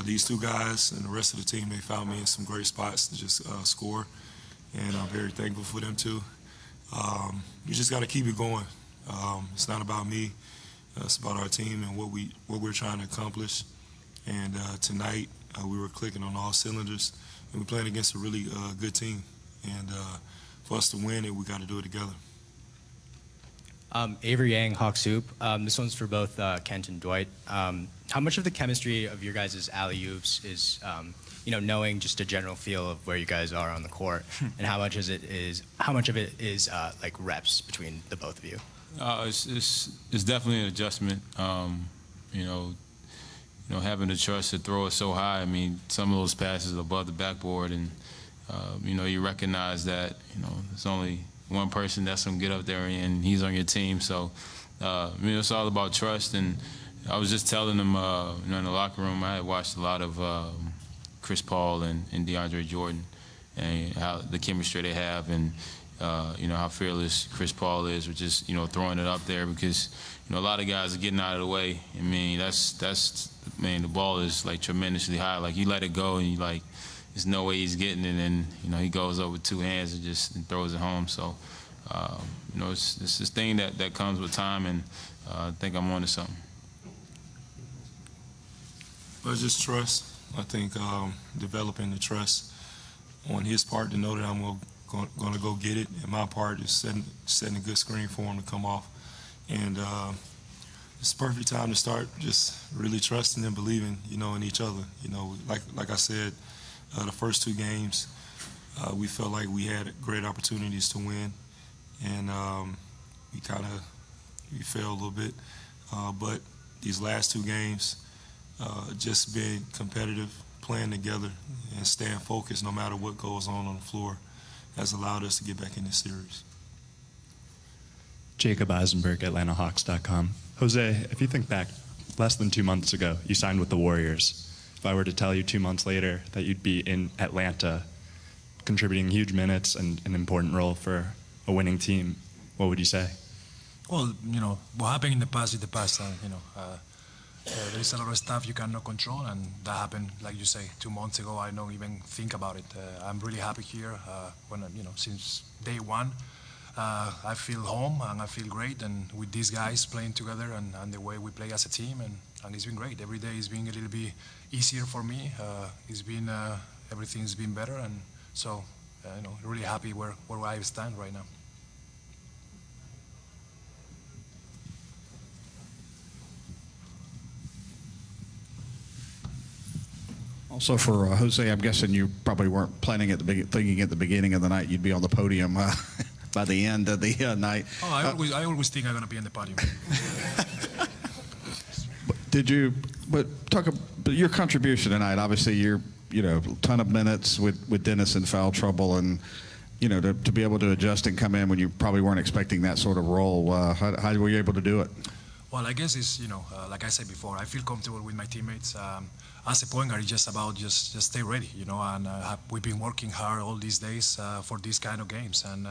These two guys and the rest of the team, they found me in some great spots to just score, and I'm very thankful for them too. You just got to keep it going. It's not about me. It's about our team and what we're trying to accomplish. And tonight we were clicking on all cylinders, and we're playing against a really good team. And for us to win it, we got to do it together. Avery Yang, Hawk Soup. This one's for both Kent and Dwight. How much of the chemistry of your guys' alley-oops is, knowing just a general feel of where you guys are on the court, and how much of it is like reps between the both of you? It's definitely an adjustment. Having the trust to throw it so high. I mean, some of those passes are above the backboard, and you recognize that there's only one person that's gonna get up there, and he's on your team. So, it's all about trust. And I was just telling them, in the locker room, I had watched a lot of Chris Paul and DeAndre Jordan, and how the chemistry they have, and how fearless Chris Paul is with just throwing it up there, because a lot of guys are getting out of the way. I mean, the ball is like tremendously high. Like, you let it go, and there's no way he's getting it, and he goes up with two hands and throws it home. So it's this thing that comes with time, and I think I'm onto something. But just trust. I think developing the trust on his part to know that I'm going to go get it, and my part is setting a good screen for him to come off. And it's a perfect time to start just really trusting and believing, in each other. Like I said, the first two games, we felt like we had great opportunities to win, and we failed a little bit. But these last two games, just being competitive, playing together, and staying focused no matter what goes on the floor has allowed us to get back in this series. Jacob Eisenberg, AtlantaHawks.com. Jose, if you think back, less than 2 months ago, you signed with the Warriors. If I were to tell you 2 months later that you'd be in Atlanta, contributing huge minutes and an important role for a winning team, what would you say? Well, what happened in the past is the past. There is a lot of stuff you cannot control, and that happened, like you say, 2 months ago. I don't even think about it. I'm really happy here. Since day one, I feel home and I feel great, and with these guys playing together and the way we play as a team, and it's been great. Every day is being a little bit easier for me. Everything's been better, and so really happy where I stand right now. Also for Jose, I'm guessing you probably weren't thinking at the beginning of the night you'd be on the podium by the end of the night. Oh, I always think I'm going to be on the podium. But talk about your contribution tonight. Obviously, you're a ton of minutes with Dennis in foul trouble, and to be able to adjust and come in when you probably weren't expecting that sort of role. How were you able to do it? Well, I guess it's, like I said before, I feel comfortable with my teammates. As a point guard, it's just about just stay ready, and we've been working hard all these days for these kind of games. And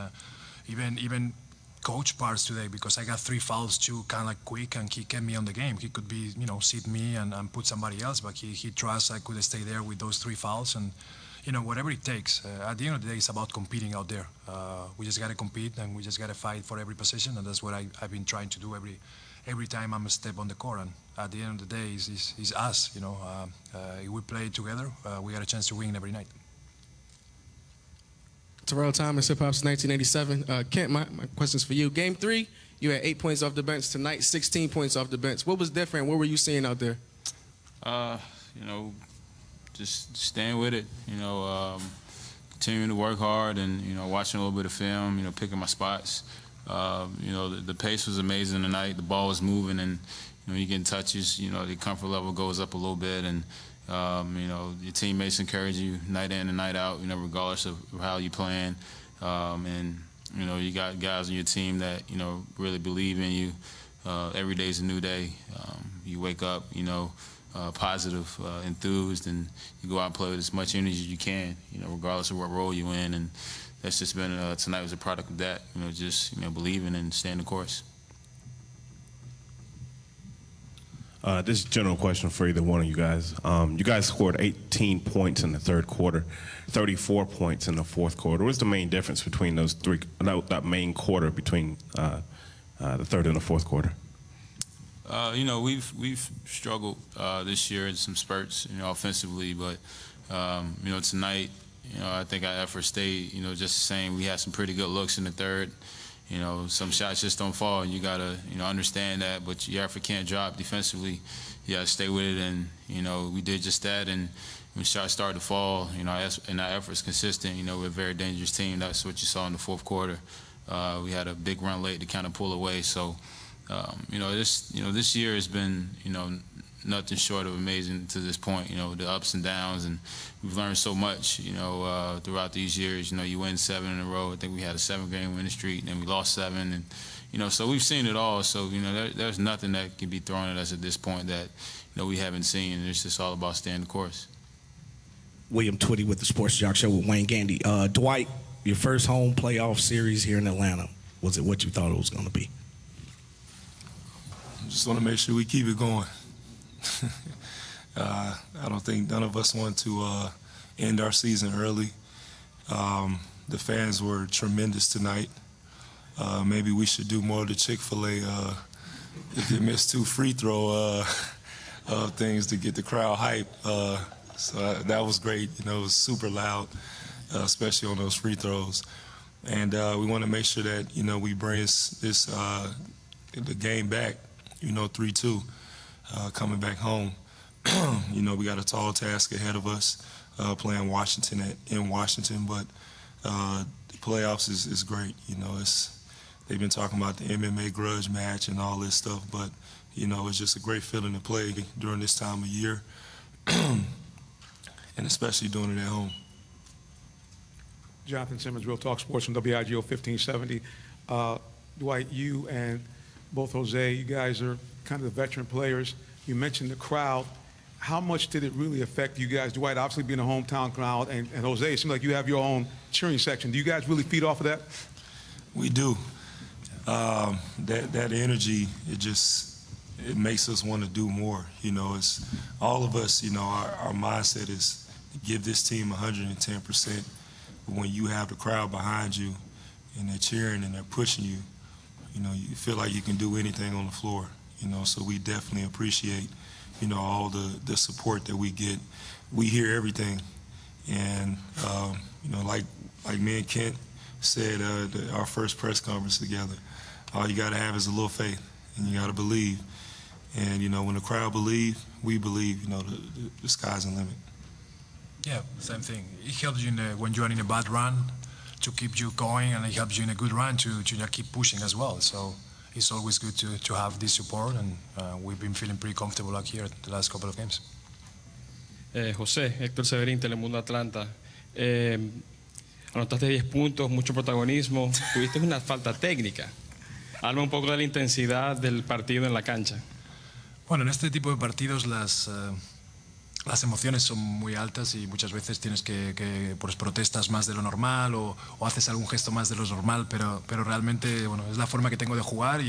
even coach parts today, because I got 3 fouls too, kind of quick, and he kept me on the game. He could be, sit me and put somebody else, but he trusts I could stay there with those 3 fouls. And, whatever it takes. At the end of the day, it's about competing out there. We just got to compete, and we just got to fight for every position, and that's what I've been trying to do every time I'm a step on the court. And at the end of the day, it's us. If we play together, we got a chance to win every night. Terrell Thomas, Hip Hop's 1987. Kent, my question's for you. Game 3, you had 8 points off the bench. Tonight, 16 points off the bench. What was different? What were you seeing out there? Just staying with it. Continuing to work hard, and watching a little bit of film. Picking my spots. The pace was amazing tonight. The ball was moving, and you get touches. The comfort level goes up a little bit, and your teammates encourage you night in and night out. Regardless of how you're playing, and you got guys on your team that really believe in you. Every day's a new day. You wake up, positive, enthused, and you go out and play with as much energy as you can. Regardless of what role you're in, and that's just been tonight was a product of that. Just believing and staying the course. This is a general question for either one of you guys. You guys scored 18 points in the third quarter, 34 points in the fourth quarter. What's the main difference between those three, that main quarter between the third and the fourth quarter? You know, we've struggled this year in some spurts, you know, offensively, but you know, tonight, you know, I think our effort stayed, you know, just the same. We had some pretty good looks in the third. You know, some shots just don't fall, and you gotta, you know, understand that. But your effort can't drop defensively. You gotta stay with it, and you know, we did just that. And when shots started to fall, you know, and our effort's consistent. You know, we're a very dangerous team. That's what you saw in the fourth quarter. We had a big run late to kind of pull away. So, you know, this year has been, you know, nothing short of amazing to this point. You know, the ups and downs, and we've learned so much, you know, throughout these years. You know, you win 7 in a row. I think we had a 7-game winning streak, and then we lost 7, and you know, so we've seen it all. So you know, there's nothing that can be thrown at us at this point that, you know, we haven't seen. And it's just all about staying the course. William Twitty with the Sports Jock Show with Wayne Gandy. Dwight, your first home playoff series here in Atlanta. Was it what you thought it was going to be? Just want to make sure we keep it going. I don't think none of us want to end our season early. The fans were tremendous tonight. Maybe we should do more of the Chick-fil-A if they missed 2 free throw things to get the crowd hype. So that was great. You know, it was super loud, especially on those free throws. And we want to make sure that, you know, we bring this the game back, you know, 3-2. Coming back home. You know, we got a tall task ahead of us playing Washington in Washington, but the playoffs is great. You know, they've been talking about the MMA grudge match and all this stuff, but, you know, it's just a great feeling to play during this time of year, and especially doing it at home. Jonathan Simmons, Real Talk Sports from WIGO 1570. Dwight, you and both Jose, you guys are kind of the veteran players. You mentioned the crowd. How much did it really affect you guys? Dwight, obviously being a hometown crowd, and Jose, it seems like you have your own cheering section. Do you guys really feed off of that? We do. That energy, it makes us want to do more. You know, it's all of us, you know, our mindset is to give this team 110%. But when you have the crowd behind you and they're cheering and they're pushing you, you know, you feel like you can do anything on the floor. You know, so we definitely appreciate, you know, all the support that we get. We hear everything, and you know, like me and Kent said, our first press conference together, all you got to have is a little faith, and you got to believe. And you know, when the crowd believe, we believe. You know, the sky's the limit. Yeah, same thing. It helps you when you are in a bad run to keep you going, and it helps you in a good run to keep pushing as well. So it's always good to have this support, and we've been feeling pretty comfortable out here the last couple of games. José, Héctor Severín, Telemundo Atlanta. Anotaste 10 puntos, mucho protagonismo. Tuviste una falta técnica. Habla un poco de la intensidad del partido en la cancha. Bueno, en este tipo de partidos las emociones son muy altas y muchas veces tienes que pues, protestas más de lo normal o haces algún gesto más de lo normal, pero realmente, bueno, es la forma que tengo de jugar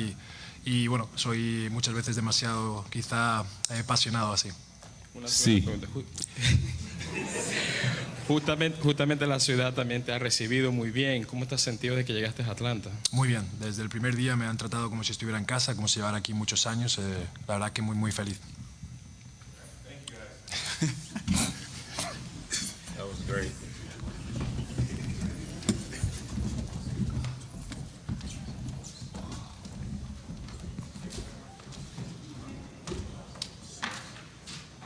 y bueno, soy muchas veces demasiado quizá apasionado así. Sí. Justamente la ciudad también te ha recibido muy bien. ¿Cómo te has sentido de que llegaste a Atlanta? Muy bien, desde el primer día me han tratado como si estuviera en casa, como si llevara aquí muchos años, la verdad que muy feliz. That was great.